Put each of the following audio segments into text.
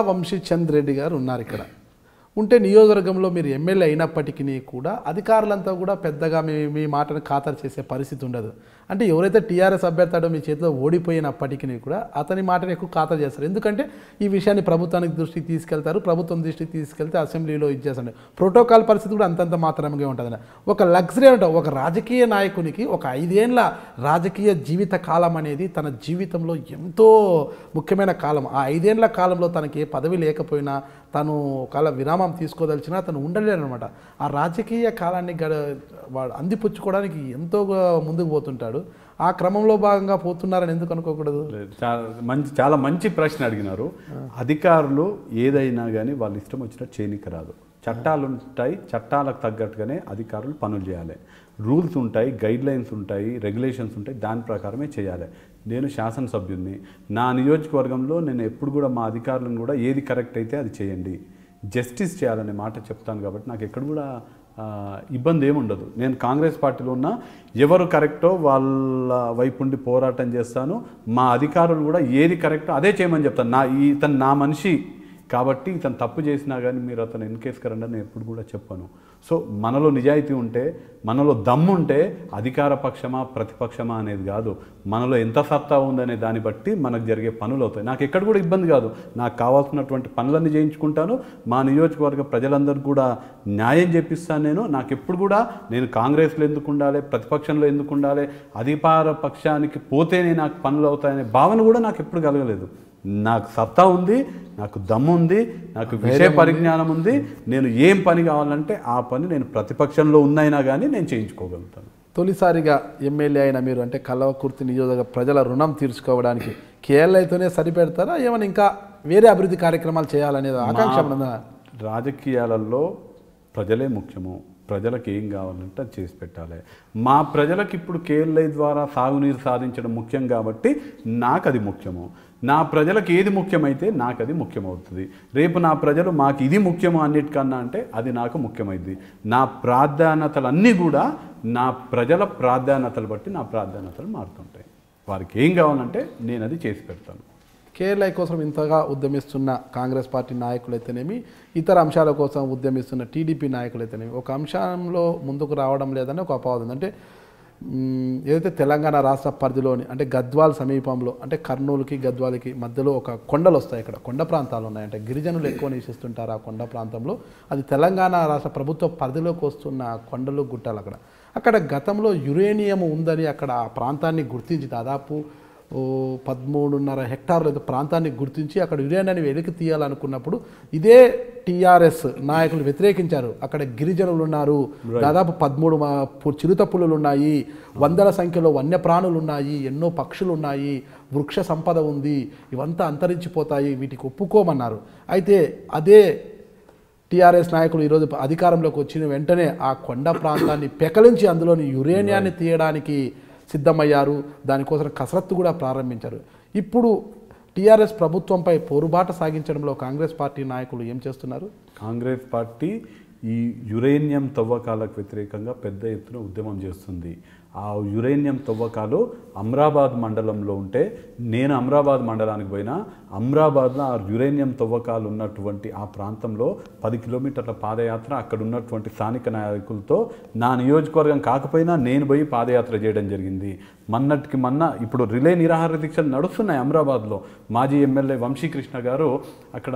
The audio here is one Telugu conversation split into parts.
వంశీచంద్ రెడ్డి గారు ఉన్నారు ఇక్కడ ఉంటే నియోజకవర్గంలో మీరు ఎమ్మెల్యే అయినప్పటికీ కూడా అధికారులంతా కూడా పెద్దగా మీ మాటను ఖాతరు చేసే పరిస్థితి ఉండదు. అంటే ఎవరైతే టీఆర్ఎస్ అభ్యర్థి మీ చేతిలో ఓడిపోయినప్పటికీ కూడా అతని మాటను ఎక్కువ ఖాతరు చేస్తారు. ఎందుకంటే ఈ విషయాన్ని ప్రభుత్వానికి దృష్టికి తీసుకెళ్తారు, ప్రభుత్వం దృష్టికి తీసుకెళ్తే అసెంబ్లీలో ఇచ్చేస్తారు. ప్రోటోకాల్ పరిస్థితి కూడా అంతంత మాత్రమే ఉంటుంది. ఒక లగ్జరీ అంటే ఒక రాజకీయ నాయకునికి ఒక 5 ఏళ్ల రాజకీయ జీవిత కాలం అనేది తన జీవితంలో ఎంతో ముఖ్యమైన కాలం. ఆ 5 ఏళ్ల కాలంలో తనకి ఏ పదవి లేకపోయినా తను ఒకవేళ విరామం తీసుకోదలిచినా తను ఉండలేడు అనమాట. ఆ రాజకీయ కాలాన్ని వాడు అందిపుచ్చుకోవడానికి ఎంతో ముందుకు పోతుంటాడు. ఆ క్రమంలో భాగంగా పోతున్నారని ఎందుకు అనుకోకూడదు? చాలా మంచి ప్రశ్న అడిగినారు. అధికారులు ఏదైనా కానీ వాళ్ళు ఇష్టం వచ్చినట్టు చేయనికి రాదు. చట్టాలు ఉంటాయి, చట్టాలకు తగ్గట్టుగానే అధికారులు పనులు చేయాలి. రూల్స్ ఉంటాయి, గైడ్ లైన్స్ ఉంటాయి, రెగ్యులేషన్స్ ఉంటాయి, దాని ప్రకారమే చేయాలి. నేను శాసనసభ్యుడిని, నా నియోజకవర్గంలో నేను ఎప్పుడు కూడా మా అధికారులను కూడా ఏది కరెక్ట్ అయితే అది చేయండి, జస్టిస్ చేయాలనే మాట చెప్తాను. కాబట్టి నాకు ఎక్కడ కూడా ఇబ్బంది ఏముండదు. నేను కాంగ్రెస్ పార్టీలో ఉన్న ఎవరు కరెక్టో వాళ్ళ వైపు ఉండి పోరాటం చేస్తాను. మా అధికారులు కూడా ఏది కరెక్టో అదే చేయమని చెప్తాను. ఇతను నా మనిషి కాబట్టి ఇతను తప్పు చేసినా కానీ మీరు అతను ఎన్కేసుకరండి అని ఎప్పుడు కూడా చెప్పాను. సో మనలో నిజాయితీ ఉంటే, మనలో దమ్ము ఉంటే అధికార పక్షమా ప్రతిపక్షమా అనేది కాదు, మనలో ఎంత సత్తా ఉందనే దాన్ని బట్టి మనకు జరిగే పనులు అవుతాయి. నాకు ఎక్కడ కూడా ఇబ్బంది కాదు. నాకు కావాల్సినటువంటి పనులన్నీ చేయించుకుంటాను. మా నియోజకవర్గ ప్రజలందరికీ కూడా న్యాయం చేపిస్తాను. నాకు ఎప్పుడు కూడా నేను కాంగ్రెస్లో ఎందుకు ఉండాలి, ప్రతిపక్షంలో ఎందుకు ఉండాలి, అధికార పక్షానికి పోతేనే నాకు పనులు అవుతాయనే భావన కూడా నాకు ఎప్పుడు కలగలేదు. నాకు సత్తా ఉంది, నాకు దమ్ము ఉంది, నాకు విషయ పరిజ్ఞానం ఉంది. నేను ఏం పని కావాలంటే ఆ పని నేను ప్రతిపక్షంలో ఉన్నైనా కానీ నేను చేయించుకోగలుగుతాను. తొలిసారిగా ఎమ్మెల్యే అయిన మీరు అంటే కల్వకుర్తి నియోజక ప్రజల రుణం తీర్చుకోవడానికి కేఎల్ఐతోనే సరిపెడతారా, ఏమైనా ఇంకా వేరే అభివృద్ధి కార్యక్రమాలు చేయాలనేది ఆకాంక్ష ఉందా? రాజకీయాలలో ప్రజలే ముఖ్యము. ప్రజలకు ఏం కావాలంటే అది చేసి పెట్టాలి. మా ప్రజలకు ఇప్పుడు కేఎల్ఐ ద్వారా సాగునీరు సాధించడం ముఖ్యం కాబట్టి నాకు అది ముఖ్యము. నా ప్రజలకు ఏది ముఖ్యమైతే నాకు అది ముఖ్యమవుతుంది. రేపు నా ప్రజలు మాకు ఇది ముఖ్యము అన్నిటికన్నా అంటే అది నాకు ముఖ్యమైంది. నా ప్రాధాన్యతలన్నీ కూడా నా ప్రజల ప్రాధాన్యతలు బట్టి నా ప్రాధాన్యతలు మారుతుంటాయి. వారికి ఏం కావాలంటే నేను అది చేసి పెడతాను. కేఎల్ఐ కోసం ఇంతగా ఉద్యమిస్తున్న కాంగ్రెస్ పార్టీ నాయకులైతేనేమి, ఇతర అంశాల కోసం ఉద్యమిస్తున్న టీడీపీ నాయకులైతేనేమి ఒక అంశంలో ముందుకు రావడం లేదని ఒక అపవాదం. అంటే ఏదైతే తెలంగాణ రాష్ట్ర పరిధిలోని అంటే గద్వాల్ సమీపంలో అంటే కర్నూలుకి గద్వాలకి మధ్యలో ఒక కొండలు వస్తాయి. ఇక్కడ కొండ ప్రాంతాలు ఉన్నాయి. అంటే గిరిజనులు ఎక్కువ నివసిస్తుంటారు ఆ కొండ ప్రాంతంలో. అది తెలంగాణ రాష్ట్ర ప్రభుత్వ పరిధిలోకి వస్తున్న కొండలు గుట్టలు. అక్కడ గతంలో యురేనియం ఉందని అక్కడ ఆ ప్రాంతాన్ని గుర్తించి దాదాపు 13.5 హెక్టార్ల ప్రాంతాన్ని గుర్తించి అక్కడ యురేనియాన్ని వెలికి తీయాలనుకున్నప్పుడు ఇదే టీఆర్ఎస్ నాయకులు వ్యతిరేకించారు. అక్కడ గిరిజనులు ఉన్నారు, దాదాపు 13 చిరుత పులులు ఉన్నాయి, వందల సంఖ్యలో వన్యప్రాణులు ఉన్నాయి, ఎన్నో పక్షులు ఉన్నాయి, వృక్ష సంపద ఉంది, ఇవంతా అంతరించిపోతాయి, వీటికి ఒప్పుకోమన్నారు. అయితే అదే టీఆర్ఎస్ నాయకులు ఈరోజు అధికారంలోకి వచ్చిన వెంటనే ఆ కొండ ప్రాంతాన్ని పెకలించి అందులోని యురేనియాన్ని తీయడానికి సిద్ధమయ్యారు. దానికోసం కసరత్తు కూడా ప్రారంభించారు. ఇప్పుడు టీఆర్ఎస్ ప్రభుత్వంపై పోరుబాట సాగించడంలో కాంగ్రెస్ పార్టీ నాయకులు ఏం చేస్తున్నారు? కాంగ్రెస్ పార్టీ ఈ యురేనియం తవ్వకాలకు వ్యతిరేకంగా పెద్ద ఎత్తున ఉద్యమం చేస్తుంది. ఆ యురేనియం తవ్వకాలు అమ్రాబాద్ మండలంలో ఉంటే నేను అమ్రాబాద్ మండలానికి పోయినా అమ్రాబాద్లో ఆ యురేనియం తవ్వకాలు ఉన్నటువంటి ఆ ప్రాంతంలో 10 కిలోమీటర్ల పాదయాత్ర అక్కడ ఉన్నటువంటి స్థానిక నాయకులతో నా నియోజకవర్గం కాకపోయినా నేను పోయి పాదయాత్ర చేయడం జరిగింది. మొన్నటికి మొన్న ఇప్పుడు రిలే నిరాహార దీక్షలు నడుస్తున్నాయి అమ్రాబాద్లో. మాజీ ఎమ్మెల్యే వంశీకృష్ణ గారు అక్కడ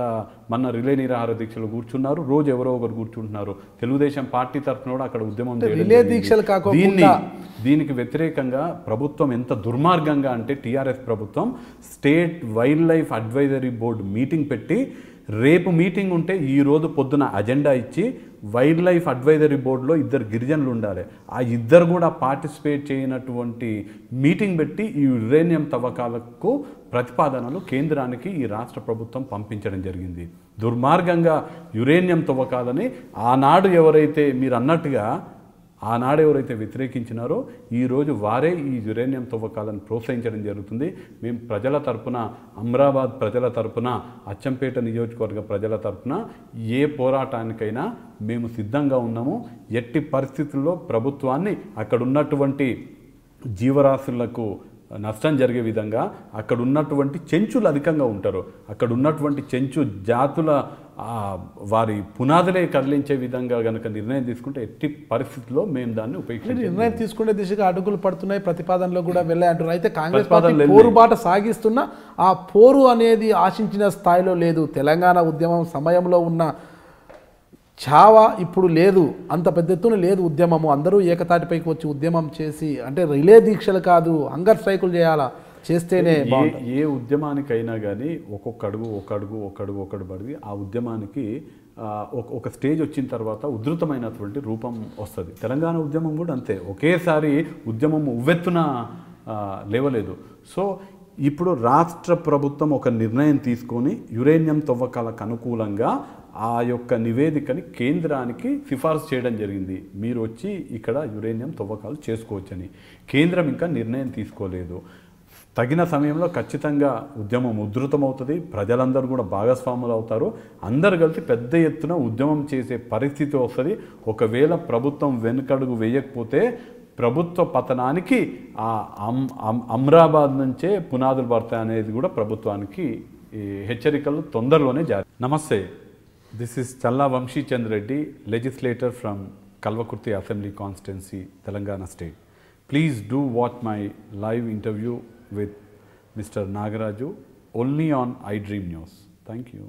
మొన్న రిలే నిరాహార దీక్షలు కూర్చున్నారు. రోజు ఎవరో ఒకరు కూర్చుంటున్నారు. తెలుగుదేశం పార్టీ తరఫున కూడా అక్కడ ఉద్యమం దీనికి వ్యతిరేకంగా ప్రభుత్వం ఎంత దుర్మార్గంగా అంటే టీఆర్ఎస్ ప్రభుత్వం state wild life advisory board meeting పెట్టి రేపు మీటింగ్ ఉంటే ఈరోజు పొద్దున అజెండా ఇచ్చి వైల్డ్ లైఫ్ అడ్వైజరీ బోర్డులో 2 గిరిజనులు ఉండాలి, ఆ 2 కూడా పార్టిసిపేట్ చేయనటువంటి మీటింగ్ పెట్టి ఈ యురేనియం తవ్వకాలకు ప్రతిపాదనలు కేంద్రానికి ఈ రాష్ట్ర ప్రభుత్వం పంపించడం జరిగింది. దుర్మార్గంగా యురేనియం తవ్వకాలని ఆనాడు ఎవరైతే మీరు అన్నట్టుగా ఆనాడు ఎవరైతే వ్యతిరేకించినారో ఈరోజు వారే ఈ యురేనియం తవ్వకాలను ప్రోత్సహించడం జరుగుతుంది. మేము ప్రజల తరపున, అమ్రాబాద్ ప్రజల తరపున, అచ్చంపేట నియోజకవర్గ ప్రజల తరపున ఏ పోరాటానికైనా మేము సిద్ధంగా ఉన్నాము. ఎట్టి పరిస్థితుల్లో ప్రభుత్వాన్ని, అక్కడ ఉన్నటువంటి జీవరాశులకు నష్టం జరిగే విధంగా అక్కడ ఉన్నటువంటి చెంచులు అధికంగా ఉంటారు. అక్కడ ఉన్నటువంటి చెంచు జాతుల వారి పునాదులే కదిలించే విధంగా కనుక నిర్ణయం తీసుకుంటే ఎట్టి పరిస్థితుల్లో మేము దాన్ని ఉపయోగించాలి. నిర్ణయం తీసుకునే దిశగా అడుగులు పడుతున్నాయి, ప్రతిపాదనలో కూడా వెళ్ళాయంటున్నారు. అయితే కాంగ్రెస్ పార్టీ పోరుబాట సాగిస్తున్న ఆ పోరు అనేది ఆశించిన స్థాయిలో లేదు. తెలంగాణ ఉద్యమం సమయంలో ఉన్న చావా ఇప్పుడు లేదు, అంత పెద్ద ఎత్తున లేదు ఉద్యమము. అందరూ ఏకతాటిపైకి వచ్చి ఉద్యమం చేసి, అంటే రిలే దీక్షలు కాదు, హంగర్ స్ట్రైకులు చేయాలా, చేస్తేనే ఏ ఉద్యమానికైనా కానీ ఒక్కొక్క అడుగు పడి ఆ ఉద్యమానికి ఒక స్టేజ్ వచ్చిన తర్వాత ఉధృతమైనటువంటి రూపం వస్తుంది. తెలంగాణ ఉద్యమం కూడా అంతే, ఒకేసారి ఉద్యమం ఉవ్వెత్తున లేవలేదు. సో ఇప్పుడు రాష్ట్ర ప్రభుత్వం ఒక నిర్ణయం తీసుకొని యురేనియం తవ్వకాలకు అనుకూలంగా ఆ యొక్క నివేదికని కేంద్రానికి సిఫార్సు చేయడం జరిగింది. మీరు వచ్చి ఇక్కడ యురేనియం తవ్వకాలు చేసుకోవచ్చని. కేంద్రం ఇంకా నిర్ణయం తీసుకోలేదు. తగిన సమయంలో ఖచ్చితంగా ఉద్యమం ఉధృతమవుతుంది, ప్రజలందరూ కూడా భాగస్వాములు అవుతారు, అందరు కలిసి పెద్ద ఎత్తున ఉద్యమం చేసే పరిస్థితి వస్తుంది. ఒకవేళ ప్రభుత్వం వెనుకడుగు వేయకపోతే ప్రభుత్వ పతనానికి ఆ అమ్రాబాద్ నుంచే పునాదులు పడతాయి అనేది కూడా ప్రభుత్వానికి హెచ్చరికలు తొందరలోనే జారీ. నమస్తే, this is Challa Vamsichandra Reddy, legislator from Kalwakurthy assembly constituency, Telangana state. Please do watch my live interview with Mr. Nagaraju only on iDream News. Thank you.